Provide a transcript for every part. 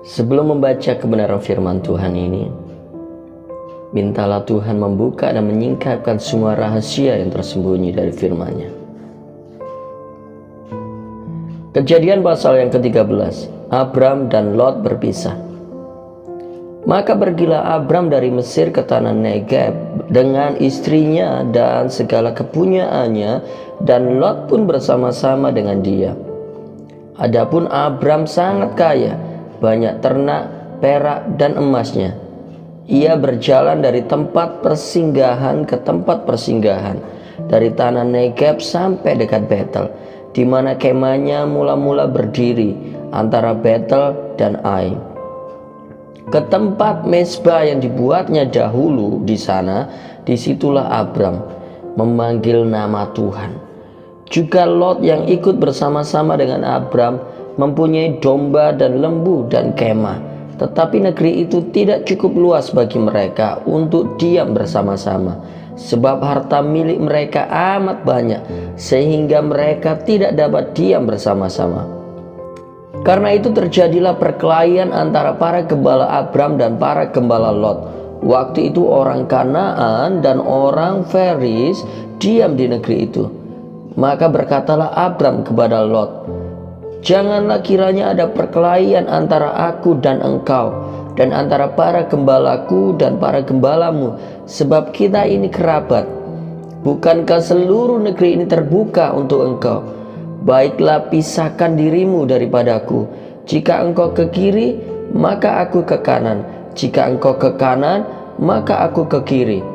Sebelum membaca kebenaran firman Tuhan ini, mintalah Tuhan membuka dan menyingkapkan semua rahasia yang tersembunyi dari firman-Nya. Kejadian pasal yang ke-13, Abram dan Lot berpisah. Maka pergilah Abram dari Mesir ke tanah Negeb dengan istrinya dan segala kepunyaannya, dan Lot pun bersama-sama dengan dia. Adapun Abram sangat kaya, banyak ternak, perak, dan emasnya. Ia berjalan dari tempat persinggahan ke tempat persinggahan, dari tanah Negeb sampai dekat Betel, di mana kemahnya mula-mula berdiri antara Betel dan Ai. Ke tempat mezbah yang dibuatnya dahulu di sana, disitulah Abram memanggil nama Tuhan. Juga Lot yang ikut bersama-sama dengan Abram mempunyai domba dan lembu dan kemah, tetapi negeri itu tidak cukup luas bagi mereka untuk diam bersama-sama, sebab harta milik mereka amat banyak, sehingga mereka tidak dapat diam bersama-sama. Karena itu terjadilah perkelahian antara para gembala Abram dan para gembala Lot. Waktu itu orang Kanaan dan orang Feris diam di negeri itu. Maka berkatalah Abram kepada Lot, "Janganlah kiranya ada perkelahian antara aku dan engkau, dan antara para gembalaku dan para gembalamu, sebab kita ini kerabat. Bukankah seluruh negeri ini terbuka untuk engkau? Baiklah, pisahkan dirimu daripadaku. Jika engkau ke kiri, maka aku ke kanan. Jika engkau ke kanan, maka aku ke kiri."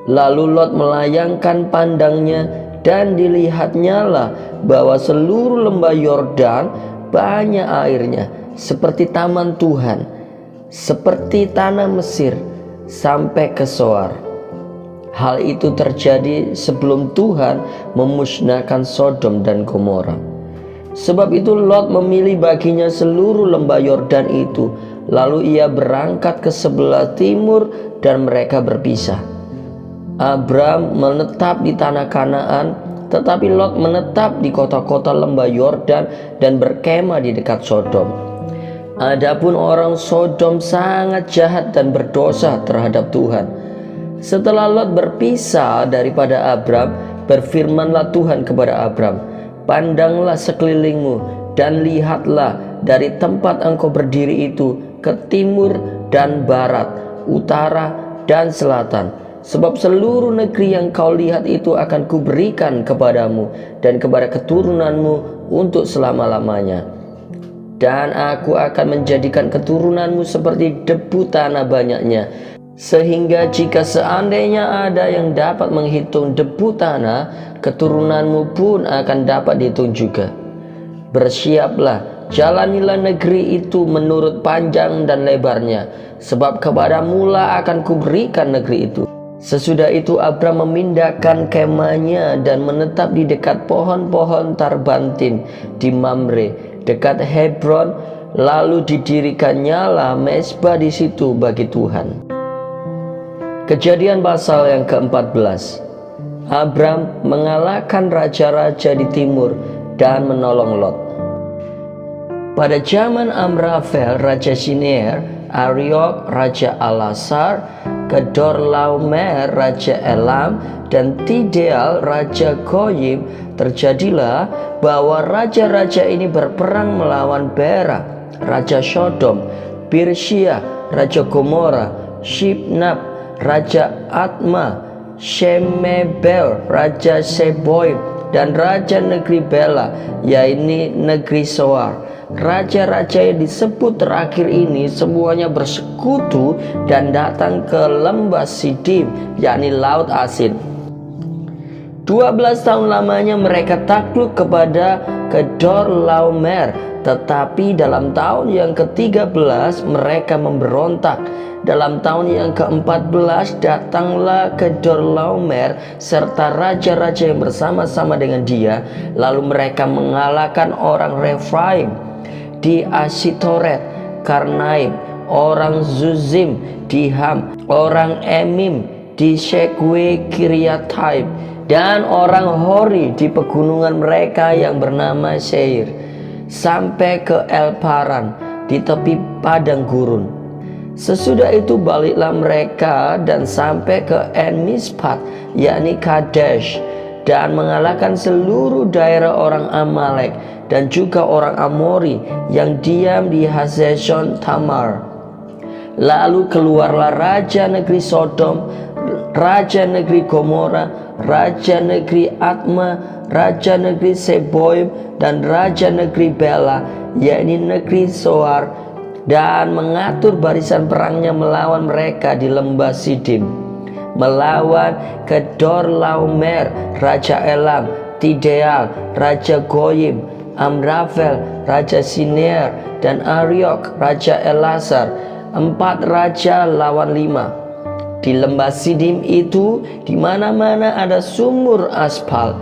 Lalu Lot melayangkan pandangnya, dan dilihatnya lah bahwa seluruh lembah Yordan banyak airnya, seperti taman Tuhan, seperti tanah Mesir, sampai ke Soar. Hal itu terjadi sebelum Tuhan memusnahkan Sodom dan Gomora. Sebab itu Lot memilih baginya seluruh lembah Yordan itu, lalu ia berangkat ke sebelah timur dan mereka berpisah. Abram menetap di tanah Kanaan, tetapi Lot menetap di kota-kota lembah Yordan dan berkemah di dekat Sodom. Adapun orang Sodom sangat jahat dan berdosa terhadap Tuhan. Setelah Lot berpisah daripada Abram, berfirmanlah Tuhan kepada Abram, "Pandanglah sekelilingmu dan lihatlah dari tempat engkau berdiri itu ke timur dan barat, utara dan selatan. Sebab seluruh negeri yang kau lihat itu akan kuberikan kepadamu dan kepada keturunanmu untuk selama-lamanya. Dan aku akan menjadikan keturunanmu seperti debu tanah banyaknya, sehingga jika seandainya ada yang dapat menghitung debu tanah, keturunanmu pun akan dapat dihitung juga. Bersiaplah, jalanilah negeri itu menurut panjang dan lebarnya, sebab kepadamu lah akan kuberikan negeri itu." Sesudah itu Abram memindahkan kemahnya dan menetap di dekat pohon-pohon tarbantin di Mamre, dekat Hebron. Lalu didirikannya lah mezbah di situ bagi Tuhan. Kejadian pasal yang ke-14. Abram mengalahkan raja-raja di timur dan menolong Lot. Pada zaman Amrafel raja Sinear, Ariok raja Alasar, Kedorlaomer raja Elam, dan Tideal raja Goyim, terjadilah bahwa raja-raja ini berperang melawan Bera raja Sodom, Birsya raja Gomora, Shibnab raja Adma, Shemebel raja Seboim, dan raja negeri Bela, yaitu negeri Soar. Raja-raja yang disebut terakhir ini semuanya bersekutu dan datang ke lembah Sidim, yakni Laut Asin. 12 tahun lamanya mereka takluk kepada Kedorlaomer, tetapi dalam tahun yang ke-13 mereka memberontak. Dalam tahun yang ke-14 datanglah Kedorlaomer serta raja-raja yang bersama-sama dengan dia, lalu mereka mengalahkan orang Refraim di Asitoret, Karnaim, orang Zuzim di Ham, orang Emim di Shekwe Kiriataim, dan orang Hori di pegunungan mereka yang bernama Seir, sampai ke El Paran, di di tepi padang gurun. Sesudah itu baliklah mereka dan sampai ke En-Mispat, yakni Kadesh, dan mengalahkan seluruh daerah orang Amalek dan juga orang Amori yang diam di Hazezon Tamar. Lalu keluarlah raja negeri Sodom, raja negeri Gomora, raja negeri Adma, raja negeri Seboim, dan raja negeri Bela, yakni negeri Zoar, dan mengatur barisan perangnya melawan mereka di lembah Sidim, melawan Kedorlaomer raja Elam, Tideal raja Goyim, Amrafel raja Sinear, dan Ariok raja Elasar. 4 raja lawan 5. Di lembah Sidim itu di mana-mana ada sumur aspal.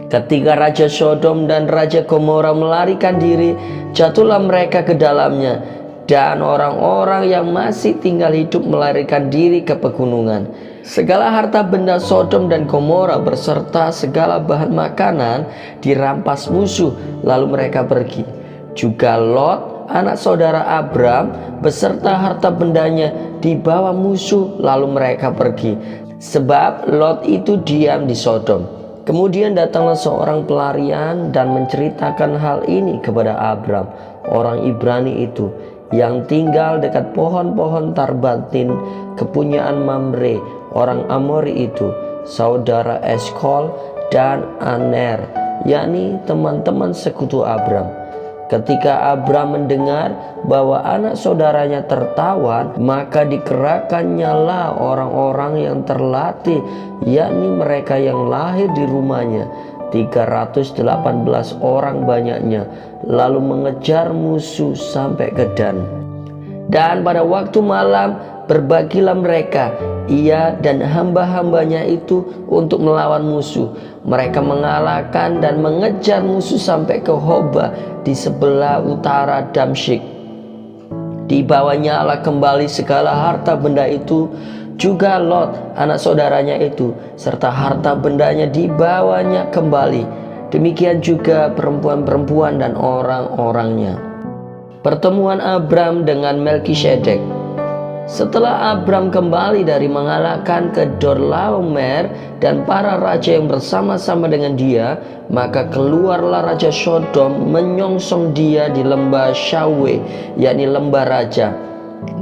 Ketika raja Sodom dan raja Gomora melarikan diri, jatuhlah mereka ke dalamnya, dan orang-orang yang masih tinggal hidup melarikan diri ke pegunungan. Segala harta benda Sodom dan Gomora beserta segala bahan makanan dirampas musuh, lalu mereka pergi. Juga Lot, anak saudara Abram, beserta harta bendanya dibawa musuh, lalu mereka pergi, sebab Lot itu diam di Sodom. Kemudian datanglah seorang pelarian dan menceritakan hal ini kepada Abram, orang Ibrani itu, yang tinggal dekat pohon-pohon Tarbatin, kepunyaan Mamre, orang Amori itu, saudara Eskol dan Aner, yakni teman-teman sekutu Abram. Ketika Abram mendengar bahwa anak saudaranya tertawan, maka dikerahkannyalah orang-orang yang terlatih, yakni mereka yang lahir di rumahnya, 318 orang banyaknya, lalu mengejar musuh sampai ke Dan. Dan pada waktu malam berbagilah mereka, ia dan hamba-hambanya itu, untuk melawan musuh. Mereka mengalahkan dan mengejar musuh sampai ke Hoba di sebelah utara Damsyik. Dibawanya Allah kembali segala harta benda itu, juga Lot anak saudaranya itu, serta harta bendanya dibawanya kembali. Demikian juga perempuan-perempuan dan orang-orangnya. Pertemuan Abram dengan Melkisedek. Setelah Abram kembali dari mengalahkan Kedorlaomer dan para raja yang bersama-sama dengan dia, maka keluarlah raja Sodom menyongsong dia di lembah Syawe, yakni lembah raja.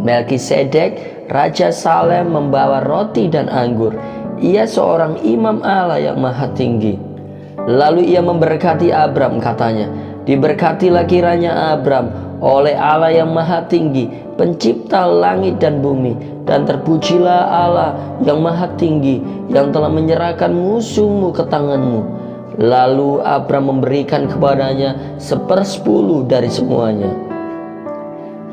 Melkisedek raja Salem membawa roti dan anggur. Ia seorang imam Allah yang maha tinggi. Lalu ia memberkati Abram, katanya, "Diberkatilah kiranya Abram oleh Allah yang maha tinggi, pencipta langit dan bumi, dan terpujilah Allah yang maha tinggi, yang telah menyerahkan musuhmu ke tanganmu." Lalu Abram memberikan kepadanya 1/10 dari semuanya.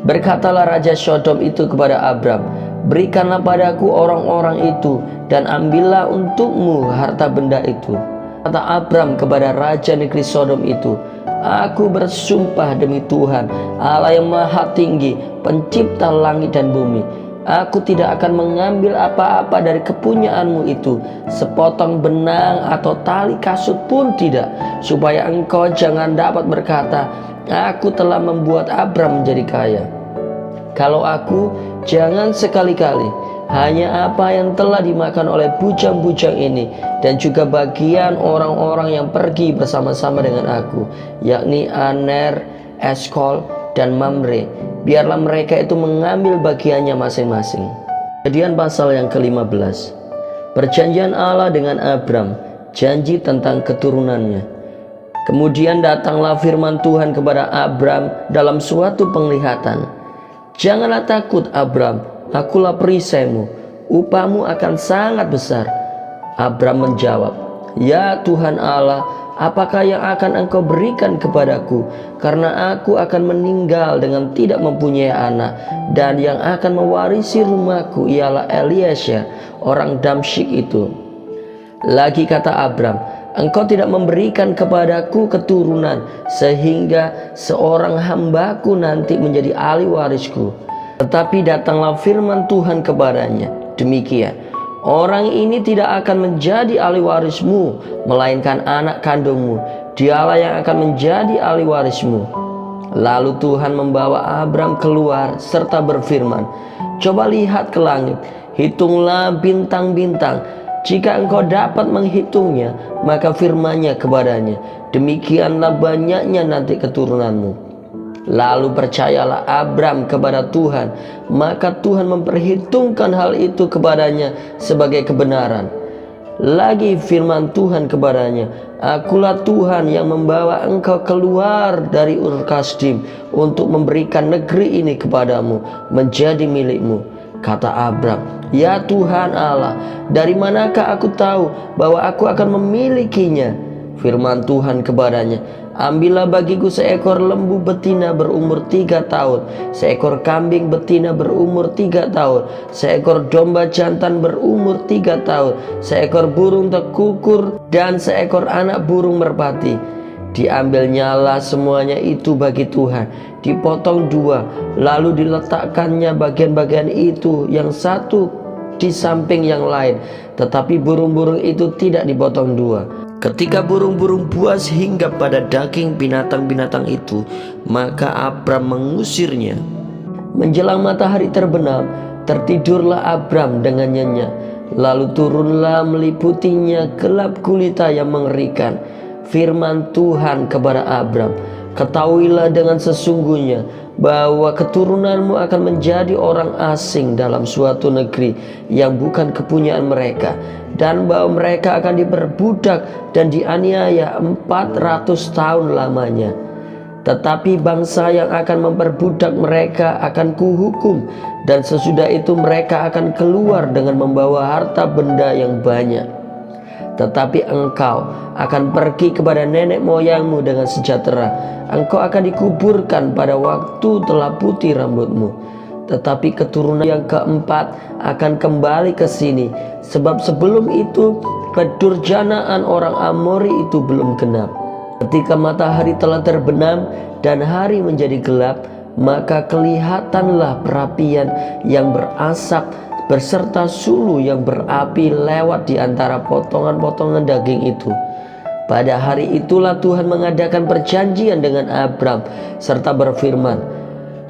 Berkatalah raja Sodom itu kepada Abram, "Berikanlah padaku orang-orang itu, dan ambillah untukmu harta benda itu." Kata Abram kepada raja negeri Sodom itu, "Aku bersumpah demi Tuhan, Allah yang maha tinggi, pencipta langit dan bumi, aku tidak akan mengambil apa-apa dari kepunyaanmu itu, sepotong benang atau tali kasut pun tidak, supaya engkau jangan dapat berkata, aku telah membuat Abram menjadi kaya. Kalau aku, jangan sekali-kali, hanya apa yang telah dimakan oleh bujang-bujang ini, dan juga bagian orang-orang yang pergi bersama-sama dengan aku, yakni Aner, Eskol, dan Mamre. Biarlah mereka itu mengambil bagiannya masing-masing." Kejadian pasal yang ke-15. Perjanjian Allah dengan Abram, janji tentang keturunannya. Kemudian datanglah firman Tuhan kepada Abram dalam suatu penglihatan. "Janganlah takut, Abram, akulah perisaimu, upahmu akan sangat besar." Abram menjawab, "Ya Tuhan Allah, apakah yang akan engkau berikan kepadaku? Karena aku akan meninggal dengan tidak mempunyai anak, dan yang akan mewarisi rumahku ialah Eliezer, orang Damsyik itu." Lagi kata Abram, "Engkau tidak memberikan kepadaku keturunan, sehingga seorang hambaku nanti menjadi ahli warisku." Tetapi datanglah firman Tuhan kepadanya, demikian, "Orang ini tidak akan menjadi ahli warismu, melainkan anak kandungmu. Dialah yang akan menjadi ahli warismu." Lalu Tuhan membawa Abram keluar serta berfirman, "Coba lihat ke langit, hitunglah bintang-bintang. Jika engkau dapat menghitungnya, maka firman-Nya kepadanya, demikianlah banyaknya nanti keturunanmu." Lalu percayalah Abram kepada Tuhan, maka Tuhan memperhitungkan hal itu kepadanya sebagai kebenaran. Lagi firman Tuhan kepadanya, "Akulah Tuhan yang membawa engkau keluar dari Ur Kasdim untuk memberikan negeri ini kepadamu menjadi milikmu." Kata Abram, "Ya Tuhan Allah, dari manakah aku tahu bahwa aku akan memilikinya?" Firman Tuhan kepadanya, "Ambillah bagiku seekor lembu betina berumur 3 tahun, seekor kambing betina berumur 3 tahun, seekor domba jantan berumur 3 tahun, seekor burung tekukur, dan seekor anak burung merpati." Diambilnyalah semuanya itu bagi Tuhan, dipotong 2, lalu diletakkannya bagian-bagian itu yang satu di samping yang lain, tetapi burung-burung itu tidak dipotong 2. Ketika burung-burung buas hinggap pada daging binatang-binatang itu, maka Abram mengusirnya. Menjelang matahari terbenam, tertidurlah Abram dengan nyenyak. Lalu turunlah meliputinya gelap gulita yang mengerikan. Firman Tuhan kepada Abram, "Ketahuilah dengan sesungguhnya bahwa keturunanmu akan menjadi orang asing dalam suatu negeri yang bukan kepunyaan mereka, dan bahwa mereka akan diperbudak dan dianiaya 400 tahun lamanya. Tetapi bangsa yang akan memperbudak mereka akan kuhukum, dan sesudah itu mereka akan keluar dengan membawa harta benda yang banyak. Tetapi engkau akan pergi kepada nenek moyangmu dengan sejahtera. Engkau akan dikuburkan pada waktu telah putih rambutmu. Tetapi keturunan yang keempat akan kembali ke sini, sebab sebelum itu kedurjanaan orang Amori itu belum genap." Ketika matahari telah terbenam dan hari menjadi gelap, maka kelihatanlah perapian yang berasap berserta sulu yang berapi lewat di antara potongan-potongan daging itu. Pada hari itulah Tuhan mengadakan perjanjian dengan Abram serta berfirman,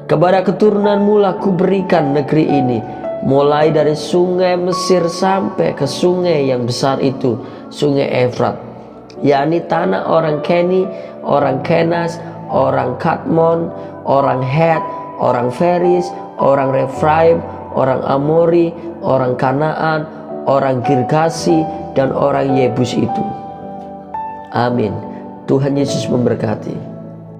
"Kepada keturunanmu lah kuberikan negeri ini, mulai dari sungai Mesir sampai ke sungai yang besar itu, sungai Efrat, yakni tanah orang Keni, orang Kenas, orang Kadmon, orang Het, orang Feris, orang Refraim, orang Amori, orang Kanaan, orang Girgasi, dan orang Yebus itu." Amin. Tuhan Yesus memberkati.